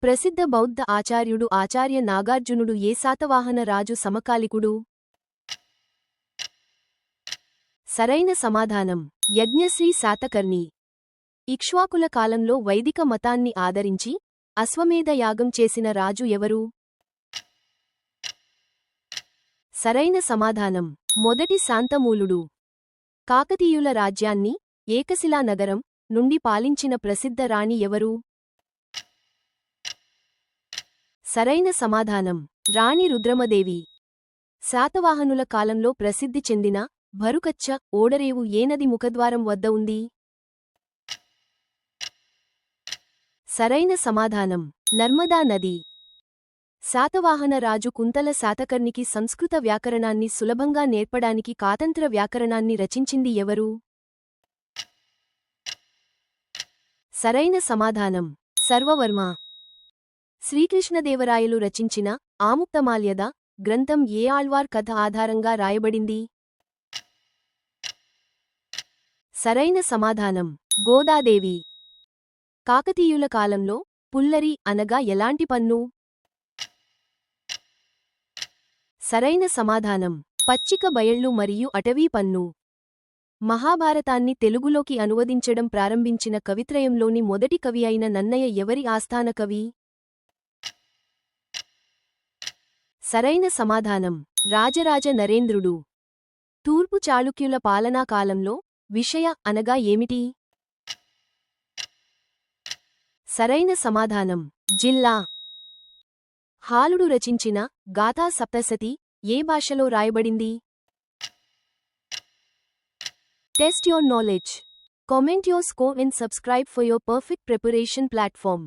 ప్రసిద్ధ బౌద్ధ ఆచార్యుడు ఆచార్య నాగార్జునుడు ఏ శాతవాహన రాజు సమకాలికుడు? సరైన సమాధానం యజ్ఞశ్రీ శాతకర్ణి. ఇక్ష్వాకుల కాలంలో వైదిక మతాన్ని ఆదరించి అశ్వమేధ యాగం చేసిన రాజు ఎవరు? సరైన సమాధానం మొదటి శాంతమూలుడు. కాకతీయుల రాజ్యాన్ని ఏకశిలా నగరం నుండి పాలించిన ప్రసిద్ధ రాణి ఎవరు? సరైన సమాధానం రాణి రుద్రమదేవి. శాతవాహనుల కాలంలో ప్రసిద్ధి చెందిన భరుకచ్చ ఓడరేవు ఏ నది ముఖద్వారం వద్ద ఉంది? సరైన సమాధానం నర్మదా నది. శాతవాహన రాజు కుంతల శాతకర్ణికి సంస్కృత వ్యాకరణాన్ని సులభంగా నేర్పడానికి కాతంత్ర వ్యాకరణాన్ని రచించింది ఎవరు? సరైన సమాధానం సర్వవర్మ. శ్రీకృష్ణదేవరాయలు రచించిన ఆముక్తమాల్యద గ్రంథం ఏ ఆళ్వార్ కథ ఆధారంగా రాయబడింది? సరైన సమాధానం గోదాదేవి. కాకతీయుల కాలంలో పుల్లరి అనగా ఎలాంటి పన్ను? సరైన సమాధానం పచ్చిక బయళ్ళు మరియు అటవీ పన్ను. మహాభారతాన్ని తెలుగులోకి అనువదించడం ప్రారంభించిన కవిత్రయంలోని మొదటి కవి అయిన నన్నయ ఎవరి ఆస్థాన కవి? సరైన సమాధానం రాజరాజ నరేంద్రుడు. తూర్పు చాళుక్యుల పాలనా కాలంలో విషయ అనగా ఏమిటి? సరైన సమాధానం జిల్లా. హాలుడు రచించిన గాథా సప్తశతి ఏ భాషలో రాయబడింది? Test your knowledge. Comment your score and subscribe for your perfect preparation platform.